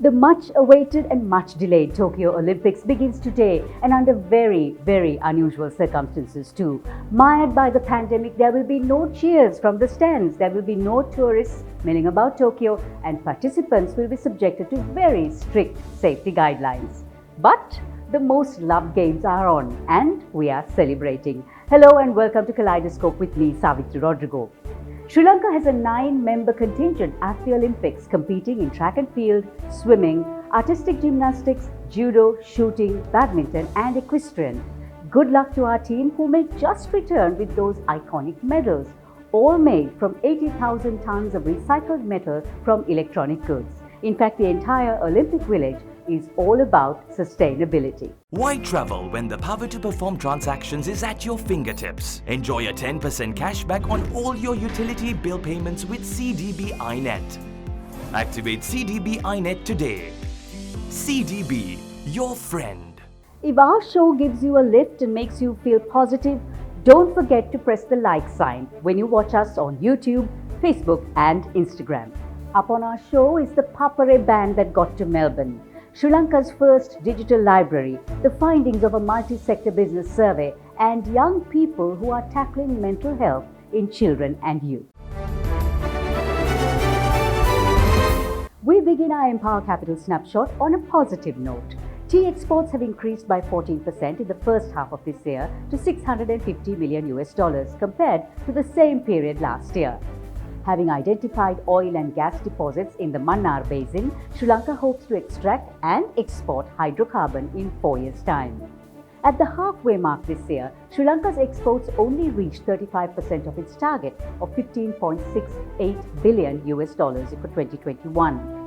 The much awaited and much delayed Tokyo Olympics begins today and under very, very unusual circumstances too. Mired by the pandemic, there will be no cheers from the stands, there will be no tourists milling about Tokyo, and participants will be subjected to very strict safety guidelines. But the most loved games are on and we are celebrating. Hello and welcome to Kaleidoscope with me, Savithri Rodrigo. Sri Lanka has a 9-member contingent at the Olympics competing in track and field, swimming, artistic gymnastics, judo, shooting, badminton and equestrian. Good luck to our team who may just return with those iconic medals, all made from 80,000 tons of recycled metal from electronic goods. In fact, the entire Olympic village is all about sustainability. Why travel when the power to perform transactions is at your fingertips? Enjoy a 10% cashback on all your utility bill payments with CDB iNet. Activate CDB iNet today. CDB, your friend. If our show gives you a lift and makes you feel positive, don't forget to press the like sign when you watch us on YouTube, Facebook and Instagram. Up on our show is the Papare band that got to Melbourne, Sri Lanka's first digital library, the findings of a multi-sector business survey, and young people who are tackling mental health in children and youth. We begin our Empower Capital snapshot on a positive note. Tea exports have increased by 14% in the first half of this year to $650 million compared to the same period last year. Having identified oil and gas deposits in the Mannar Basin, Sri Lanka hopes to extract and export hydrocarbon in 4 years' time. At the halfway mark this year, Sri Lanka's exports only reached 35% of its target of $15.68 billion for 2021.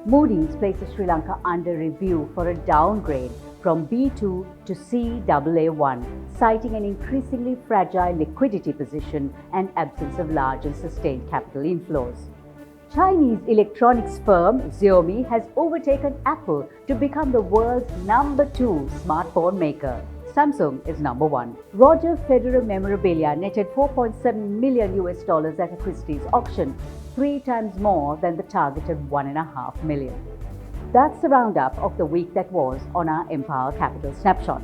Moody's places Sri Lanka under review for a downgrade from B2 to Caa1, citing an increasingly fragile liquidity position and absence of large and sustained capital inflows. Chinese electronics firm Xiaomi has overtaken Apple to become the world's number 2 smartphone maker. Samsung is number 1. Roger Federer memorabilia netted $4.7 million at a Christie's auction, 3 times more than the targeted $1.5 million. That's the roundup of the week that was on our Empower Capital snapshot.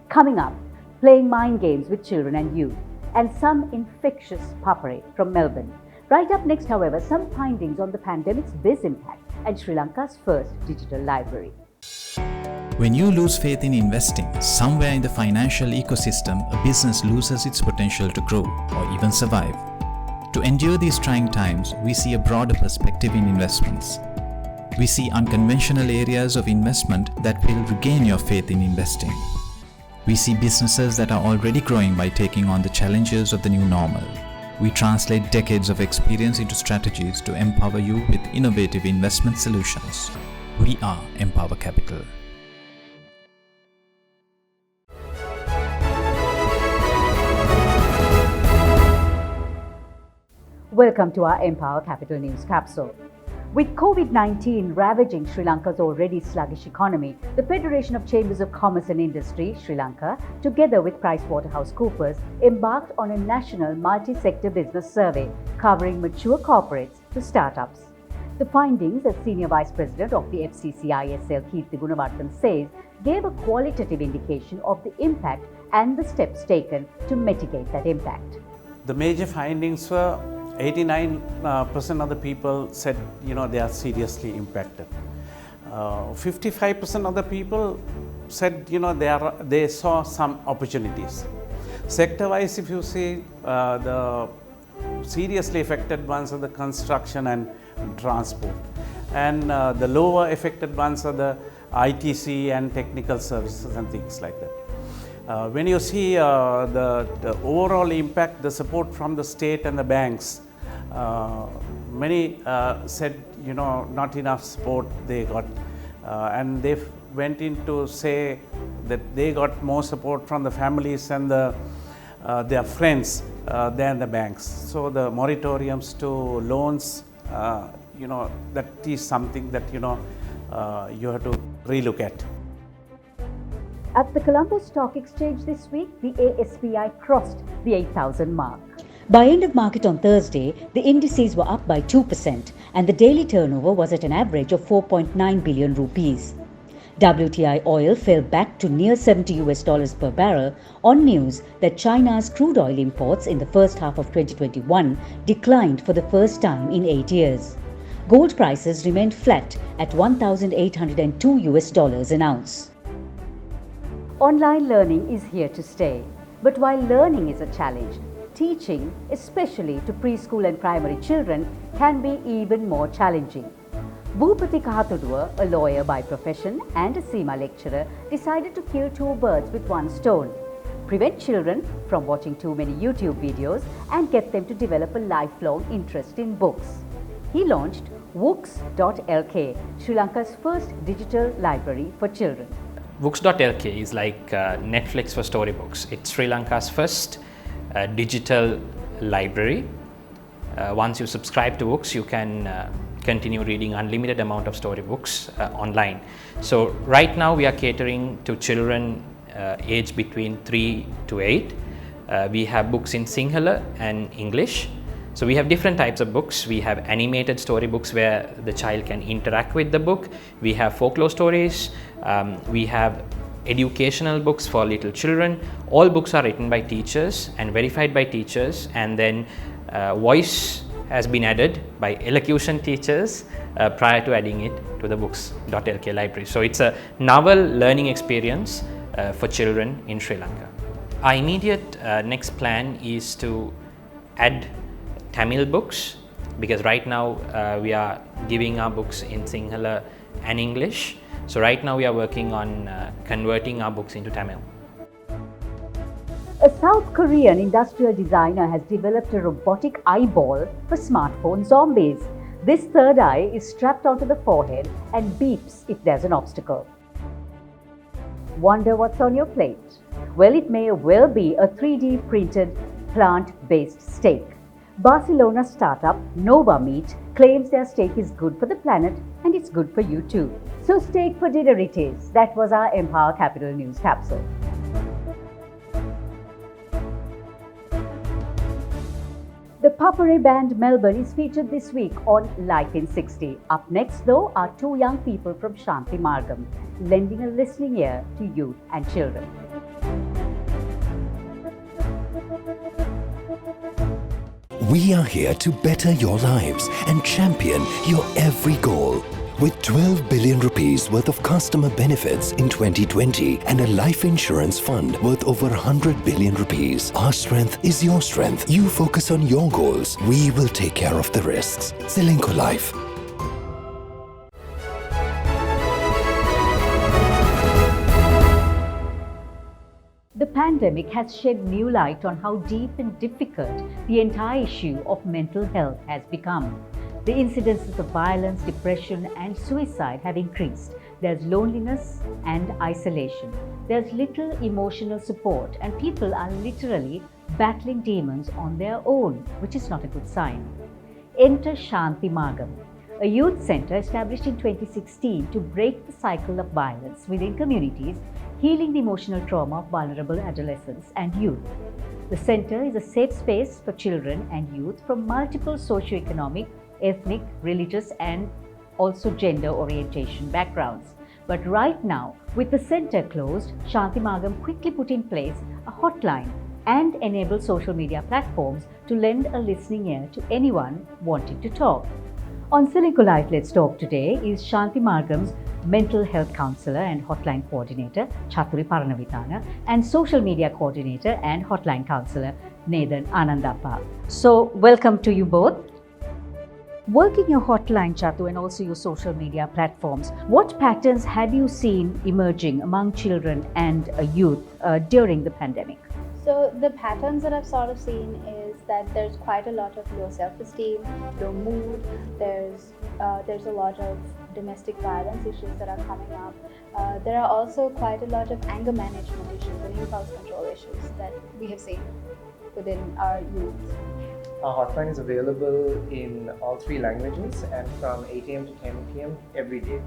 Coming up, playing mind games with children and youth, and some infectious papare from Melbourne. Right up next, however, some findings on the pandemic's biz impact and Sri Lanka's first digital library. When you lose faith in investing, somewhere in the financial ecosystem, a business loses its potential to grow or even survive. To endure these trying times, we see a broader perspective in investments. We see unconventional areas of investment that will regain your faith in investing. We see businesses that are already growing by taking on the challenges of the new normal. We translate decades of experience into strategies to empower you with innovative investment solutions. We are Empower Capital. Welcome to our Empower Capital News Capsule. With COVID-19 ravaging Sri Lanka's already sluggish economy, the Federation of Chambers of Commerce and Industry, Sri Lanka, together with PricewaterhouseCoopers, embarked on a national multi-sector business survey covering mature corporates to startups. The findings, as Senior Vice President of the FCCISL, Kirti Gunawardene, says, gave a qualitative indication of the impact and the steps taken to mitigate that impact. The major findings were 89% of the people said, they are seriously impacted. 55% of the people said, they saw some opportunities. Sector-wise, if you see, the seriously affected ones are the construction and transport, and the lower affected ones are the ITC and technical services and things like that. When you see the overall impact, the support from the state and the banks, many said, not enough support they got, and they went in to say that they got more support from the families and their friends than the banks. So the moratoriums to loans, that is something that you have to relook at. At the Colombo Stock Exchange this week, the ASPI crossed the 8,000 mark. By end of market on Thursday, the indices were up by 2% and the daily turnover was at an average of 4.9 billion rupees. WTI oil fell back to near $70 per barrel on news that China's crude oil imports in the first half of 2021 declined for the first time in 8 years. Gold prices remained flat at $1,802 an ounce. Online learning is here to stay. But while learning is a challenge, teaching, especially to preschool and primary children, can be even more challenging. Bhupati Kahatudua, a lawyer by profession and a SEMA lecturer, decided to kill two birds with one stone. Prevent children from watching too many YouTube videos and get them to develop a lifelong interest in books. He launched wooks.lk, Sri Lanka's first digital library for children. Wooks.lk is like Netflix for storybooks. It's Sri Lanka's first digital library. Once you subscribe to Wooks, you can continue reading unlimited amount of storybooks online. So right now we are catering to children aged between 3 to 8. We have books in Sinhala and English. So we have different types of books. We have animated storybooks where the child can interact with the book. We have folklore stories. We have educational books for little children. All books are written by teachers and verified by teachers, and then voice has been added by elocution teachers prior to adding it to the Books.lk library. So it's a novel learning experience for children in Sri Lanka. Our immediate next plan is to add Tamil books, because right now we are giving our books in Sinhala and English. So right now we are working on converting our books into Tamil. A South Korean industrial designer has developed a robotic eyeball for smartphone zombies. This third eye is strapped onto the forehead and beeps if there's an obstacle. Wonder what's on your plate? Well, it may well be a 3D printed plant-based steak. Barcelona startup Nova Meat claims their steak is good for the planet and it's good for you too. So steak for dinner it is. That was our Empower Capital News capsule. The Papare band Melbourne is featured this week on Life in 60. Up next though are two young people from Shanti Margam, lending a listening ear to youth and children. We are here to better your lives and champion your every goal. With 12 billion rupees worth of customer benefits in 2020 and a life insurance fund worth over 100 billion rupees, our strength is your strength. You focus on your goals. We will take care of the risks. Srilanka Life. The pandemic has shed new light on how deep and difficult the entire issue of mental health has become. The incidences of violence, depression and suicide have increased. There's loneliness and isolation. There's little emotional support and people are literally battling demons on their own, which is not a good sign. Enter Shanti Margam, a youth centre established in 2016 to break the cycle of violence within communities, healing the emotional trauma of vulnerable adolescents and youth. The centre is a safe space for children and youth from multiple socio-economic, ethnic, religious and also gender orientation backgrounds. But right now, with the centre closed, Shanti Margam quickly put in place a hotline and enabled social media platforms to lend a listening ear to anyone wanting to talk. On Srilanka Life Let's Talk today is Shanti Margam's mental health counsellor and hotline coordinator Chathuri Paranavithana and social media coordinator and hotline counsellor Nathan Anandappa. So welcome to you both. Working your hotline, Chatu, and also your social media platforms, what patterns have you seen emerging among children and youth during the pandemic? So the patterns that I've sort of seen is that there's quite a lot of low self-esteem, low mood, there's a lot of domestic violence issues that are coming up. There are also quite a lot of anger management issues and impulse control issues that we have seen within our youth. Our hotline is available in all 3 languages and from 8 a.m. to 10 p.m. every day.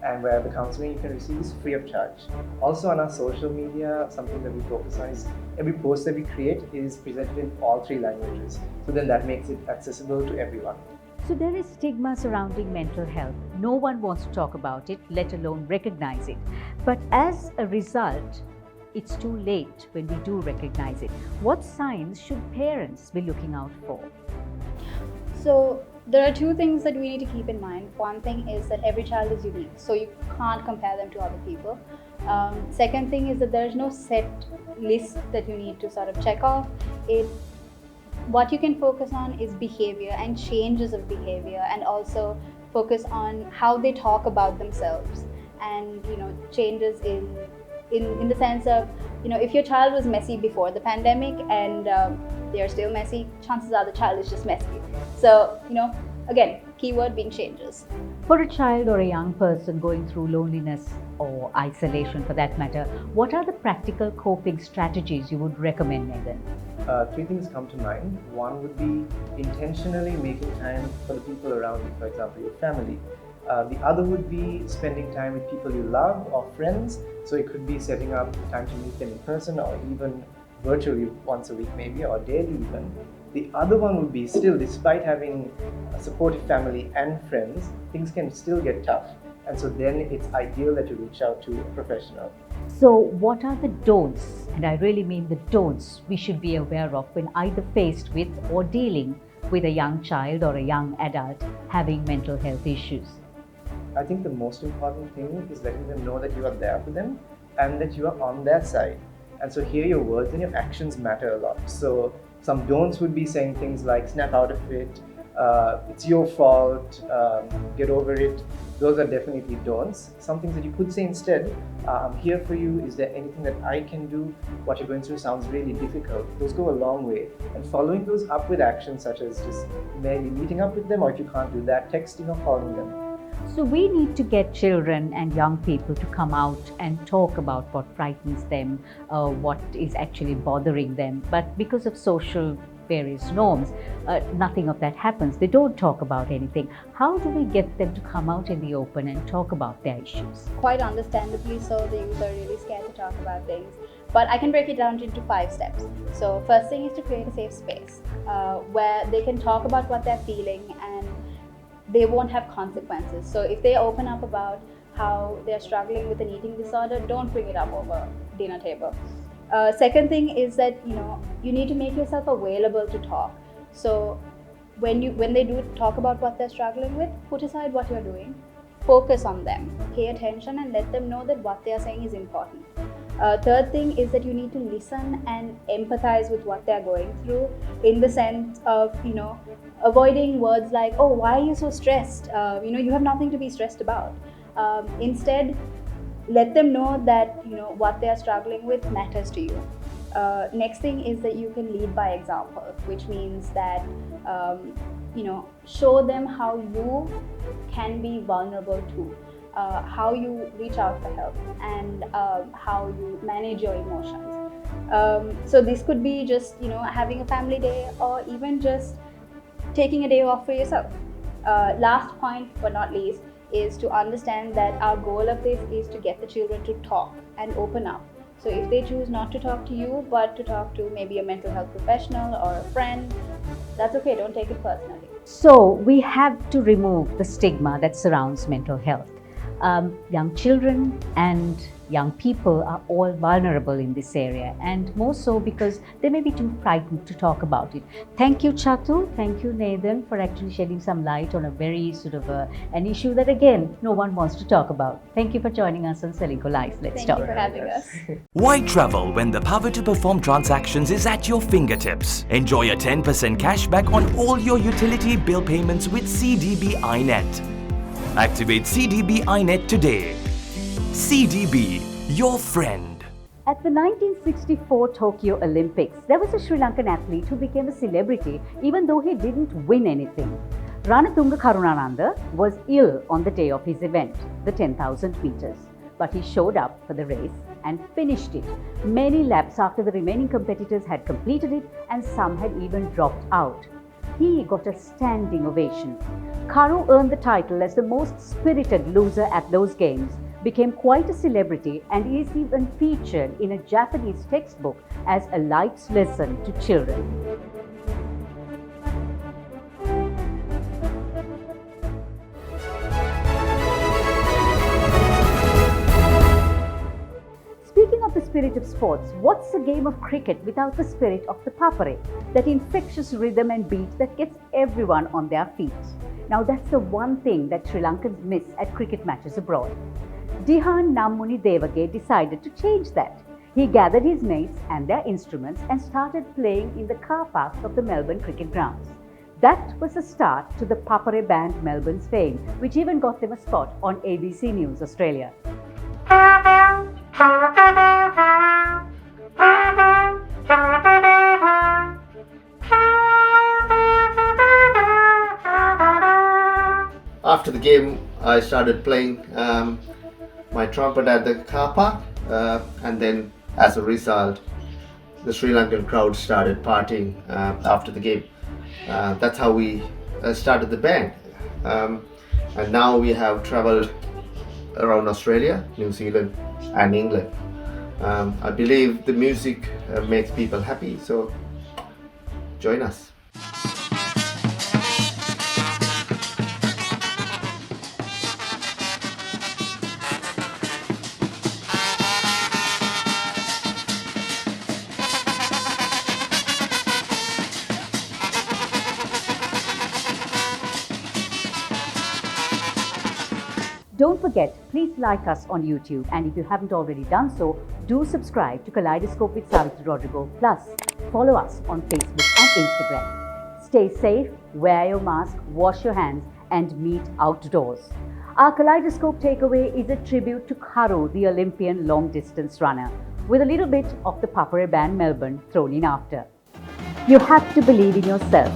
and where the counseling you can receive is free of charge. Also on our social media, something that we focus on is every post that we create is presented in all 3 languages. So then that makes it accessible to everyone. So there is stigma surrounding mental health. No one wants to talk about it, let alone recognize it. But as a result, it's too late when we do recognize it. What signs should parents be looking out for? So there are 2 things that we need to keep in mind. One thing is that every child is unique, so you can't compare them to other people. Second thing is that there is no set list that you need to sort of check off. What you can focus on is behavior and changes of behavior, and also focus on how they talk about themselves, and changes in the sense of, if your child was messy before the pandemic and they're still messy, chances are the child is just messy. So again, keyword being changes. For a child or a young person going through loneliness or isolation for that matter, what are the practical coping strategies you would recommend, Nathan? 3 things come to mind. One would be intentionally making time for the people around you, for example, your family. The other would be spending time with people you love or friends. So it could be setting up time to meet them in person or even virtually once a week maybe, or daily even. The other one would be still, despite having a supportive family and friends, things can still get tough. And so then it's ideal that you reach out to a professional. So what are the don'ts, and I really mean the don'ts, we should be aware of when either faced with or dealing with a young child or a young adult having mental health issues? I think the most important thing is letting them know that you are there for them and that you are on their side. And so here your words and your actions matter a lot. So some don'ts would be saying things like snap out of it, it's your fault, get over it. Those are definitely don'ts. Some things that you could say instead, I'm here for you, is there anything that I can do? What you're going through sounds really difficult. Those go a long way. And following those up with actions such as just maybe meeting up with them, or if you can't do that, texting or calling them. So we need to get children and young people to come out and talk about what frightens them, what is actually bothering them. But because of social various norms, nothing of that happens. They don't talk about anything. How do we get them to come out in the open and talk about their issues? Quite understandably so, the youth are really scared to talk about things. But I can break it down into 5 steps. So first thing is to create a safe space where they can talk about what they're feeling and they won't have consequences. So if they open up about how they're struggling with an eating disorder, don't bring it up over dinner table. Second thing is that you need to make yourself available to talk. So when they do talk about what they're struggling with, put aside what you're doing, focus on them, pay attention, and let them know that what they are saying is important. Third thing is that you need to listen and empathize with what they're going through, in the sense of avoiding words like, oh, why are you so stressed? You have nothing to be stressed about. Instead, let them know that what they are struggling with matters to you. Next thing is that you can lead by example, which means that show them how you can be vulnerable too, how you reach out for help, and how you manage your emotions. So this could be just having a family day, or even just taking a day off for yourself. Last point but not least is to understand that our goal of this is to get the children to talk and open up. So if they choose not to talk to you, but to talk to maybe a mental health professional or a friend, that's okay, don't take it personally. So we have to remove the stigma that surrounds mental health. Young children and young people are all vulnerable in this area, and more so because they may be too frightened to talk about it. Thank you, Chatu. Thank you, Nathan, for actually shedding some light on a very sort of an issue that, again, no one wants to talk about. Thank you for joining us on Srilanka Live. Let's talk. Thank you for having us. Why travel when the power to perform transactions is at your fingertips? Enjoy a 10% cashback on all your utility bill payments with CDB iNet. Activate CDB iNet today. CDB, your friend. At the 1964 Tokyo Olympics, there was a Sri Lankan athlete who became a celebrity even though he didn't win anything. Ranatunga Karunananda was ill on the day of his event, the 10,000 meters. But he showed up for the race and finished it many laps after the remaining competitors had completed it, and some had even dropped out. he got a standing ovation. Karu earned the title as the most spirited loser at those games, became quite a celebrity, and is even featured in a Japanese textbook as a life's lesson to children. Speaking of the spirit of sports, what's a game of cricket without the spirit of the Papare? That infectious rhythm and beat that gets everyone on their feet. Now that's the one thing that Sri Lankans miss at cricket matches abroad. Dihan Nammuni Devage decided to change that. He gathered his mates and their instruments and started playing in the car parks of the Melbourne cricket grounds. That was the start to the Papare band Melbourne's fame, which even got them a spot on ABC News Australia. After the game, I started playing my trumpet at the car park, and then as a result, the Sri Lankan crowd started partying after the game. That's how we started the band, and now we have traveled around Australia, New Zealand and England. I believe the music makes people happy, so join us. Don't forget, please like us on YouTube, and if you haven't already done so, do subscribe to Kaleidoscope with Savithri Rodrigo. Plus, follow us on Facebook and Instagram. Stay safe, wear your mask, wash your hands, and meet outdoors. Our Kaleidoscope takeaway is a tribute to Karu, the Olympian long-distance runner, with a little bit of the Papare band Melbourne thrown in after. You have to believe in yourself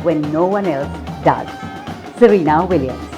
when no one else does. Serena Williams.